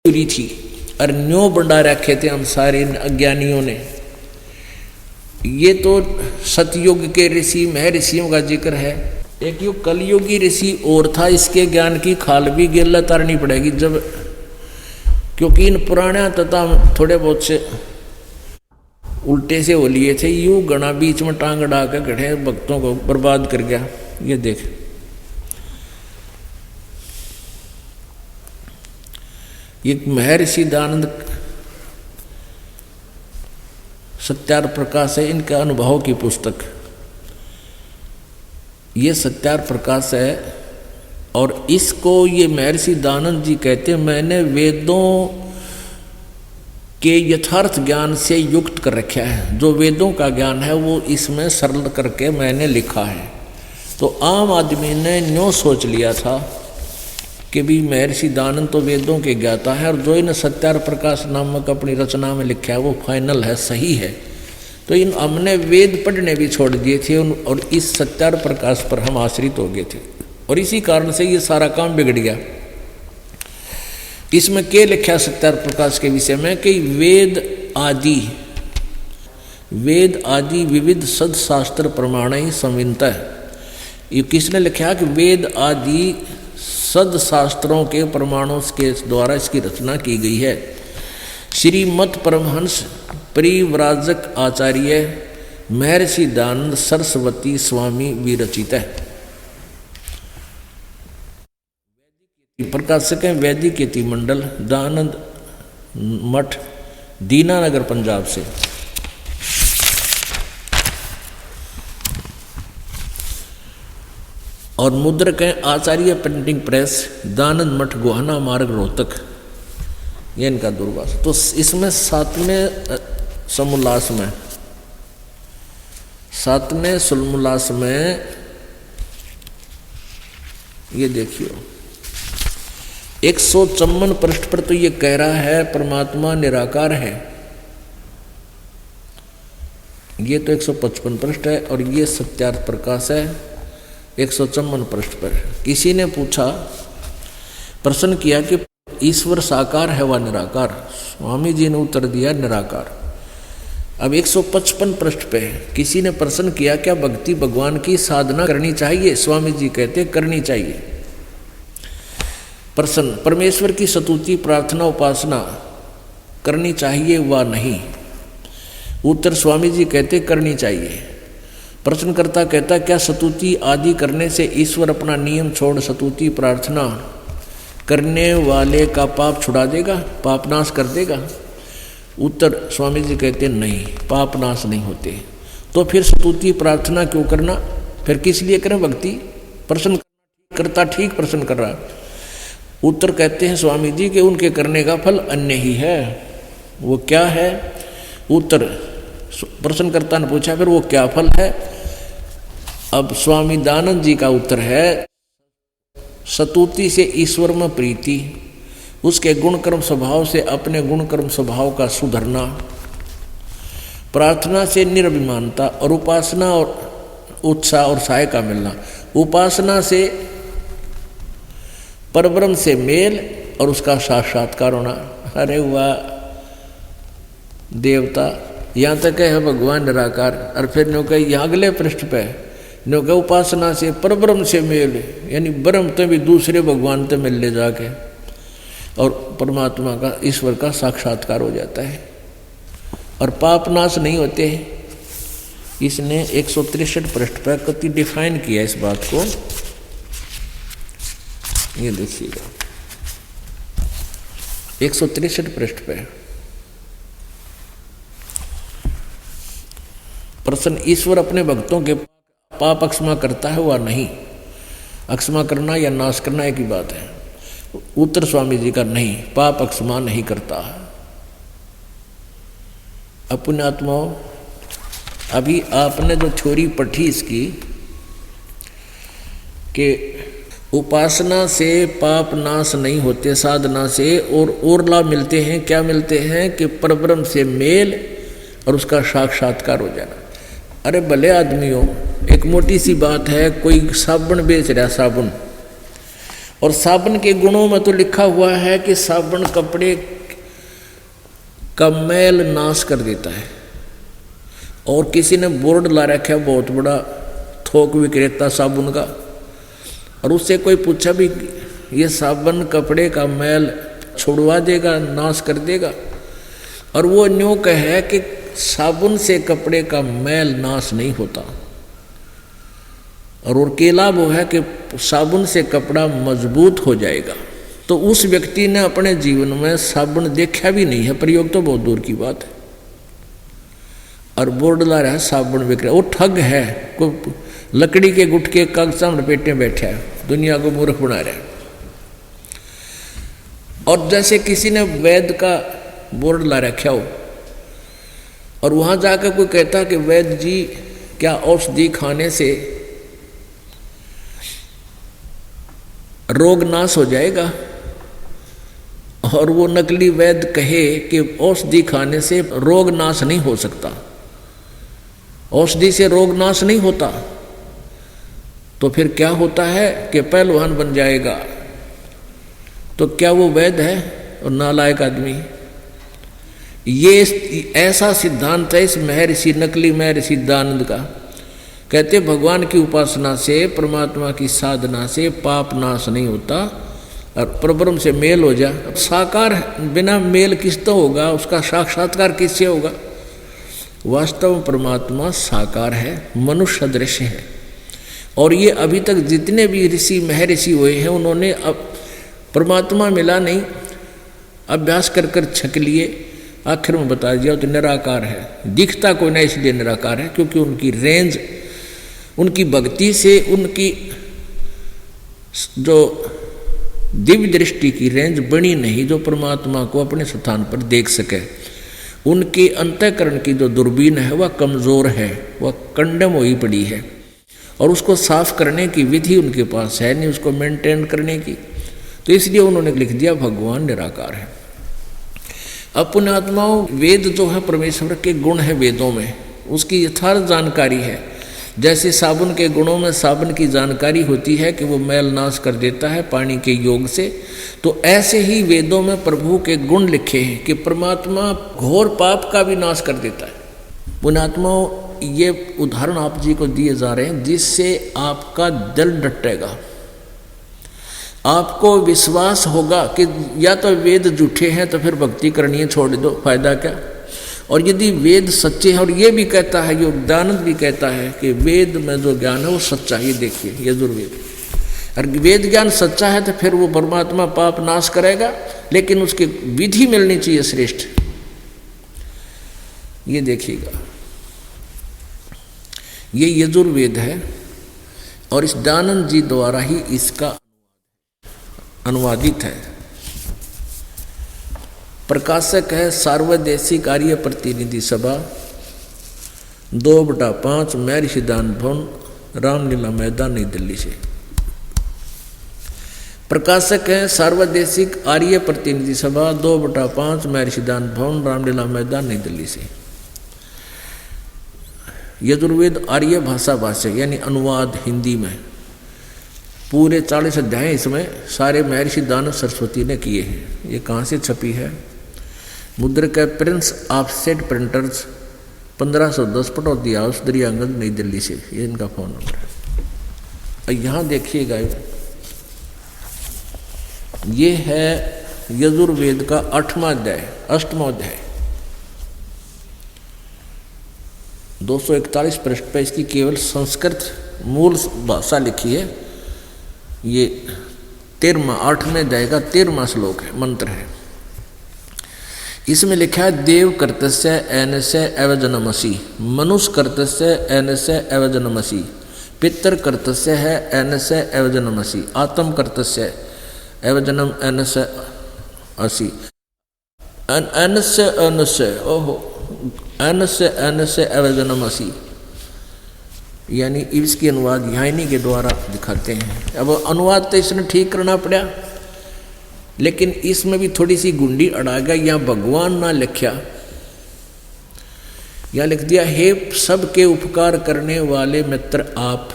पूरी थी और न्यो बंडा रखे थे हम सारे अज्ञानियों ने। ये तो सतयुग के ऋषि महर्षियों का जिक्र है। एक युग कलयुगी ऋषि और था, इसके ज्ञान की खाल भी गेला तारनी पड़ेगी जब, क्योंकि इन पुराना तथा थोड़े बहुत से उल्टे से हो लिए थे। यूं गणा बीच में टांग अड़ा के गढ़े भक्तों को बर्बाद कर गया। ये देख, ये महर्षि दयानंद सत्यार प्रकाश है, इनका अनुभव की पुस्तक। ये सत्यार प्रकाश है और इसको ये महर्षि दयानंद जी कहते हैं, मैंने वेदों के यथार्थ ज्ञान से युक्त कर रखा है। जो वेदों का ज्ञान है वो इसमें सरल करके मैंने लिखा है। तो आम आदमी ने न्यों सोच लिया था कि भी महर्षि दयानंद तो वेदों के ज्ञाता है और जो इन सत्यार प्रकाश नामक अपनी रचना में लिखा है वो फाइनल है, सही है। तो इन हमने वेद पढ़ने भी छोड़ दिए थे और इस सत्यार प्रकाश पर हम आश्रित हो गए थे और इसी कारण से ये सारा काम बिगड़ गया। इसमें क्या लिखा सत्यार प्रकाश के विषय में कि वेद आदि विविध सदशास्त्र प्रमाण ही संवित है। ये किसने लिखा कि वेद आदि सदशास्त्रों के प्रमाणों के द्वारा इसकी रचना की गई है। श्रीमद परमहंस परिव्राजक आचार्य महर्षि दयानंद सरस्वती स्वामी विरचित है। प्रकाशक है वैदिक यति मंडल, दयानंद मठ, दीनानगर, पंजाब से। और मुद्रक है आचार्य प्रिंटिंग प्रेस, दयानंद मठ, गोहाना मार्ग, रोहतक। ये इनका दूरभाष। तो इसमें सातवें सलमुलास में ये देखियो 154 पृष्ठ पर तो ये कह रहा है परमात्मा निराकार है। ये तो 155 पृष्ठ है और ये सत्यार्थ प्रकाश है 154 पृष्ठ पर। किसी ने पूछा, प्रश्न किया कि ईश्वर साकार है व निराकार? स्वामी जी ने उत्तर दिया निराकार। अब 155 पृष्ठ पे किसी ने प्रश्न किया, क्या भक्ति भगवान की साधना करनी चाहिए? स्वामी जी कहते करनी चाहिए। प्रश्न, परमेश्वर की स्तुति प्रार्थना उपासना करनी चाहिए व नहीं? उत्तर, स्वामी जी कहते करनी चाहिए। प्रश्नकर्ता कहता, क्या स्तुति आदि करने से ईश्वर अपना नियम छोड़ स्तुति प्रार्थना करने वाले का पाप छुड़ा देगा, पाप नाश कर देगा? उत्तर, स्वामी जी कहते नहीं, पाप नाश नहीं होते। तो फिर स्तुति प्रार्थना क्यों करना? फिर किस लिए करें भक्ति? प्रश्न करता ठीक प्रश्न कर रहा। उत्तर कहते हैं स्वामी जी कि उनके करने का फल अन्य ही है। वो क्या है? उत्तर, प्रश्नकर्ता ने पूछा फिर वो क्या फल है? अब स्वामी दयानंद जी का उत्तर है, स्तुति से ईश्वर में प्रीति, उसके गुणकर्म स्वभाव से अपने गुणकर्म स्वभाव का सुधरना, प्रार्थना से निरभिमानता और उपासना और उत्साह और सहाय का मिलना। उपासना से परब्रह्म से मेल और उसका साक्षात्कार होना। अरे वाह देवता, यहाँ तक है भगवान निराकार। और फिर नो कहे यहाँ अगले पृष्ठ पे नो कहे उपासना से परब्रह्म से मेल, यानी ब्रह्म तो भी दूसरे भगवान तो मिल ले जाके और परमात्मा का ईश्वर का साक्षात्कार हो जाता है और पाप नाश नहीं होते। इसने 163 पृष्ठ पर कति डिफाइन किया इस बात को। ये देखिएगा 163 पृष्ठ पे प्रश्न, ईश्वर अपने भक्तों के पाप अक्षमा करता है व नहीं? अक्षमा करना या नाश करना एक ही बात है। उत्तर स्वामी जी का नहीं, पाप अक्षमा नहीं करता है। अपने आत्माओं, अभी आपने जो थ्योरी पढ़ी इसकी कि उपासना से पाप नाश नहीं होते, साधना से और लाभ मिलते हैं। क्या मिलते हैं? कि परब्रह्म से मेल और उसका साक्षात्कार हो जाना। अरे भले आदमियों, एक मोटी सी बात है, कोई साबुन बेच रहा, साबुन और साबुन के गुणों में तो लिखा हुआ है कि साबुन कपड़े का मैल नाश कर देता है। और किसी ने बोर्ड ला रखा है बहुत बड़ा, थोक विक्रेता साबुन का, और उससे कोई पूछा भी ये साबुन कपड़े का मैल छुड़वा देगा, नाश कर देगा, और वो न्यों कहे कि साबुन से कपड़े का मैल नाश नहीं होता, और केला वो है कि साबुन से कपड़ा मजबूत हो जाएगा। तो उस व्यक्ति ने अपने जीवन में साबुन देखा भी नहीं है, प्रयोग तो बहुत दूर की बात है, और बोर्ड ला रहा है साबुन विक्रेता। वो ठग है, को लकड़ी के गुटके कागजां लपेटे बैठा है, दुनिया को मूर्ख बना रहा है। और जैसे किसी ने वैद्य का बोर्ड ला रखा हो और वहां जाकर कोई कहता कि वैद्य जी क्या औषधि खाने से रोग नाश हो जाएगा, और वो नकली वैद्य कहे कि औषधि खाने से रोग नाश नहीं हो सकता, औषधि से रोग नाश नहीं होता, तो फिर क्या होता है कि पहलवान बन जाएगा, तो क्या वो वैद्य है और नालायक आदमी? ये ऐसा सिद्धांत है इस महर्षि, नकली महर्षि दयानंद का। कहते भगवान की उपासना से, परमात्मा की साधना से पाप नाश नहीं होता, और परब्रह्म से मेल हो जा। साकार बिना मेल किससे होगा, उसका साक्षात्कार किससे होगा? वास्तव में परमात्मा साकार है, मनुष्य दृश्य है। और ये अभी तक जितने भी ऋषि महर्षि हुए हैं उन्होंने अब परमात्मा मिला नहीं, अभ्यास कर कर छक लिए, आखिर में बता दिया तो निराकार है। दिखता कोई ना इसलिए निराकार है, क्योंकि उनकी रेंज, उनकी भक्ति से उनकी जो दिव्य दृष्टि की रेंज बनी नहीं, जो परमात्मा को अपने स्थान पर देख सके। उनके अंतःकरण की जो दूरबीन है वह कमज़ोर है, वह कंडम हुई पड़ी है, और उसको साफ करने की विधि उनके पास है नहीं, उसको मेंटेन करने की। तो इसलिए उन्होंने लिख दिया भगवान निराकार है। अब पुण्यात्माओं, वेद जो है परमेश्वर के गुण है, वेदों में उसकी यथार्थ जानकारी है। जैसे साबुन के गुणों में साबुन की जानकारी होती है कि वो मैल नाश कर देता है पानी के योग से, तो ऐसे ही वेदों में प्रभु के गुण लिखे हैं कि परमात्मा घोर पाप का भी नाश कर देता है। पुण्यात्माओं, ये उदाहरण आप जी को दिए जा रहे हैं जिससे आपका दिल डटेगा, आपको विश्वास होगा कि या तो वेद झूठे हैं तो फिर भक्ति करनी है, छोड़ दो, फायदा क्या। और यदि वेद सच्चे हैं, और ये भी कहता है, योगदानंद भी कहता है कि वेद में जो ज्ञान है वो सच्चा ही, देखिए यजुर्वेद, और वेद ज्ञान सच्चा है तो फिर वो परमात्मा पाप नाश करेगा, लेकिन उसकी विधि मिलनी चाहिए श्रेष्ठ। ये देखिएगा, ये यजुर्वेद है, और इस दयानंद जी द्वारा ही इसका अनुवादित है। प्रकाशक है सार्वदेशिक आर्य प्रतिनिधि सभा, 2/5 महर्षि दान भवन, रामलीला मैदान, नई दिल्ली से। प्रकाशक है सार्वदेशिक आर्य प्रतिनिधि सभा, 2/5 महर्षि दान भवन, रामलीला मैदान, नई दिल्ली से। यजुर्वेद आर्य भाषा भाष्य यानी अनुवाद हिंदी में, पूरे 40 अध्याय इसमें सारे महर्षि दानव सरस्वती ने किए हैं। ये कहाँ से छपी है? मुद्रक है Prince offset printers, 1510 Pataudi house, Daryaganj, नई दिल्ली से। ये इनका फ़ोन नंबर है। यहाँ देखिएगा, ये है यजुर्वेद का 8वां अध्याय, 8वां अध्याय, 241 पृष्ठ पर इसकी केवल संस्कृत मूल भाषा लिखी है। ये 13वां 8वें अध्याय का 13वां श्लोक है, मंत्र है। इसमें लिखा है देव कर्तस्य एनस्य एवजनमसि, मनुष्य कर्तस्य एनस्य एवजनमसि, पितर कर्तस्य है एनस्य एवजनमसि, आत्म कर्तस्य एवजनम एनस्य असि, एनस्य एनस्य, ओहो, एनस्य एनस्य एवजनमसि, यानी इसकी अनुवाद यहाँ इन्हीं के द्वारा दिखाते हैं। अब अनुवाद तो इसने ठीक करना पड़ा, लेकिन इसमें भी थोड़ी सी गुंडी अड़ा गया। यहाँ भगवान ना लिखा, यहाँ लिख दिया हे सबके उपकार करने वाले मित्र आप।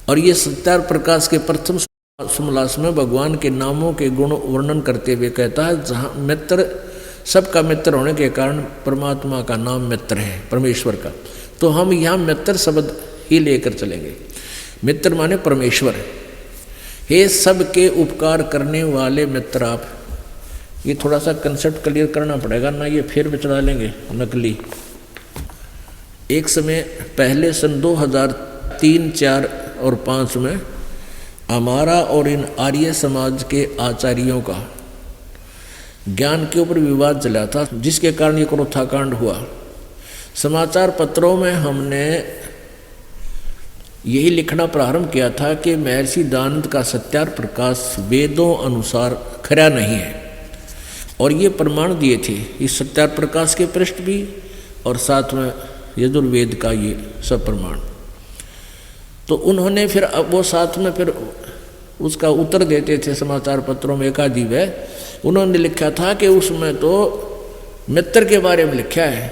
और ये सत्यार प्रकाश के प्रथम समलास में भगवान के नामों के गुण वर्णन करते हुए कहता है, जहाँ मित्र सबका मित्र होने के कारण परमात्मा का नाम मित्र है, परमेश्वर का, तो हम यहाँ मित्र शब्द ही लेकर चलेंगे। मित्र माने परमेश्वर। हे सबके उपकार करने वाले मित्र आप। ये थोड़ा सा कंसेप्ट क्लियर करना पड़ेगा ना, ये फिर भी चला लेंगे नकली। एक समय पहले सन 2003, 4 और 5 में हमारा और इन आर्य समाज के आचार्यों का ज्ञान के ऊपर विवाद चला था, जिसके कारण ये क्रोधाकांड हुआ। समाचार पत्रों में हमने यही लिखना प्रारंभ किया था कि महर्षि दयानंद का सत्यार्थ प्रकाश वेदों अनुसार खरा नहीं है, और ये प्रमाण दिए थे इस सत्यार्थ प्रकाश के पृष्ठ भी, और साथ में यजुर्वेद का ये सब प्रमाण। तो उन्होंने फिर अब वो साथ में फिर उसका उत्तर देते थे समाचार पत्रों में। एकाधिक है उन्होंने लिखा था कि उसमें तो मित्र के बारे में लिखा है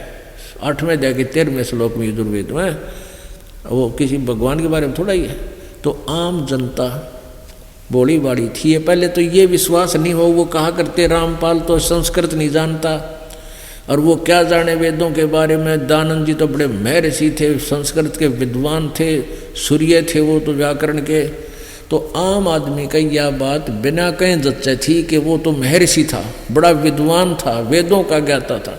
8वें अध्याय के 13वें श्लोक में यजुर्वेद में, वो किसी भगवान के बारे में थोड़ा ही है। तो आम जनता बोली बाड़ी थी ये, पहले तो ये विश्वास नहीं हो, वो कहा करते रामपाल तो संस्कृत नहीं जानता और वो क्या जाने वेदों के बारे में। दयानंद जी तो बड़े महर्षि थे, संस्कृत के विद्वान थे, सूर्य थे वो तो व्याकरण के। तो आम आदमी का यह बात बिना कहीं जच्चे थी कि वो तो महर्षि था, बड़ा विद्वान था, वेदों का ज्ञाता था।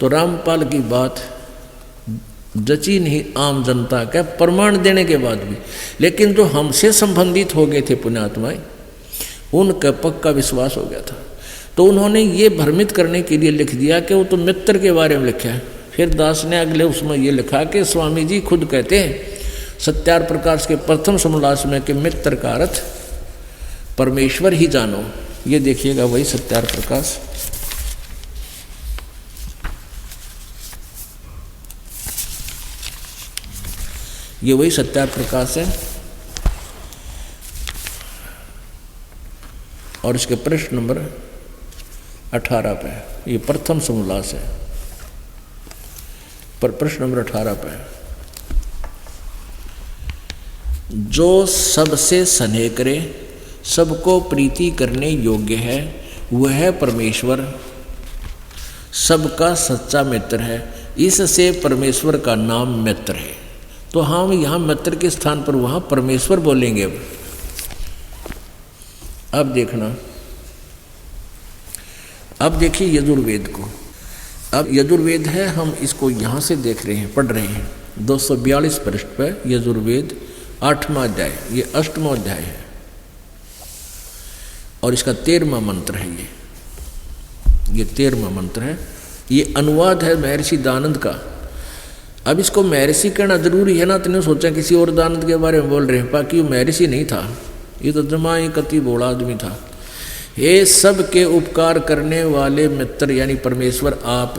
तो रामपाल की बात जची नहीं आम जनता का, प्रमाण देने के बाद भी। लेकिन जो हमसे संबंधित हो गए थे पुण्यात्माएं, उनका पक्का विश्वास हो गया था। तो उन्होंने ये भ्रमित करने के लिए लिख दिया कि वो तो मित्र के बारे में लिखा है। फिर दास ने अगले उसमें ये लिखा कि स्वामी जी खुद कहते हैं सत्यार्थ प्रकाश के प्रथम समलास में कि मित्र का अर्थ परमेश्वर ही जानो। ये देखिएगा वही सत्यार्थ प्रकाश, ये वही सत्यार्थ प्रकाश है, और इसके पृष्ठ नंबर 18 पे ये प्रथम समोल्लास है, पर प्रश्न नंबर 18 पे, जो सबसे स्नेह करे, सबको प्रीति करने योग्य है, वह परमेश्वर सबका सच्चा मित्र है। इससे परमेश्वर का नाम मित्र है। तो हम यहाँ मित्र के स्थान पर वहाँ परमेश्वर बोलेंगे। अब देखना, अब देखिए यजुर्वेद को। अब यजुर्वेद है, हम इसको यहाँ से देख रहे हैं, पढ़ रहे हैं 242 पृष्ठ पर यजुर्वेद 8वां अध्याय, ये 8वां अध्याय है और इसका 13वां मंत्र है। ये 13वां मंत्र है। ये अनुवाद है महर्षि दयानंद का। अब इसको महर्षि कहना जरूरी है ना, तो नहीं सोचा किसी और दयानंद के बारे में बोल रहे हैं, बाकी वो महर्षि नहीं था, ये तो जमा ही कति बोला आदमी था। हे सब के उपकार करने वाले मित्र यानी परमेश्वर आप,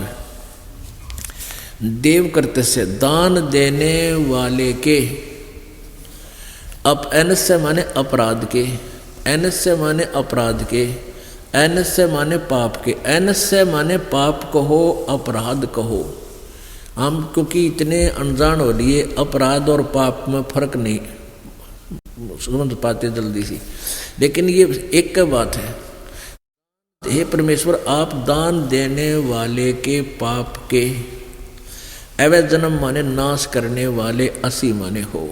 देव करते से दान देने वाले के, एन से माने अपराध के, एन से माने अपराध के, एन से माने पाप के, एन से माने पाप कहो अपराध कहो। हम क्योंकि इतने अनजान हो लिए, अपराध और पाप में फर्क नहीं समझ पाते जल्दी से, लेकिन ये एक का बात है। हे परमेश्वर आप दान देने वाले के पाप के, अवैध जन्म माने नाश करने वाले, असी माने हो,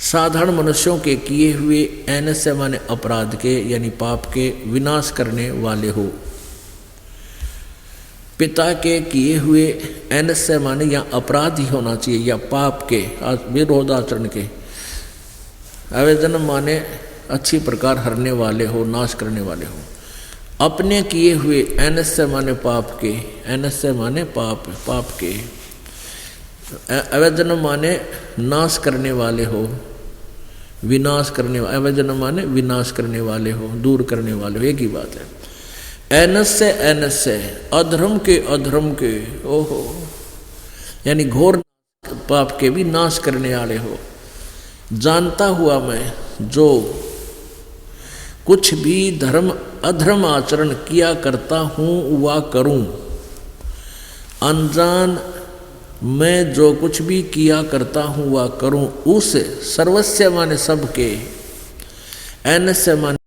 साधारण मनुष्यों के किए हुए, एन से माने अपराध के यानी पाप के विनाश करने वाले हो, पिता के किए हुए, एन से माने या अपराध ही होना चाहिए या पाप के विरोध आचरण के, अवैध जन्म माने अच्छी प्रकार हरने वाले हो, नाश करने वाले हो, अपने किए हुए, एन से माने पाप के, एन से माने पाप, पाप के, अवैध जन्म माने नाश करने वाले हो, विनाश करने, अवैध जन्म माने विनाश करने वाले हो, दूर करने वाले हो, एक ही बात है। एन से अधर्म के, अधर्म के, ओहो यानी घोर पाप के भी नाश करने वाले हो। जानता हुआ मैं जो कुछ भी धर्म अधर्म आचरण किया करता हूँ वह करूँ, अनजान मैं जो कुछ भी किया करता हूँ वह करूँ, उस सर्वस्व माने सबके, एनस्य माने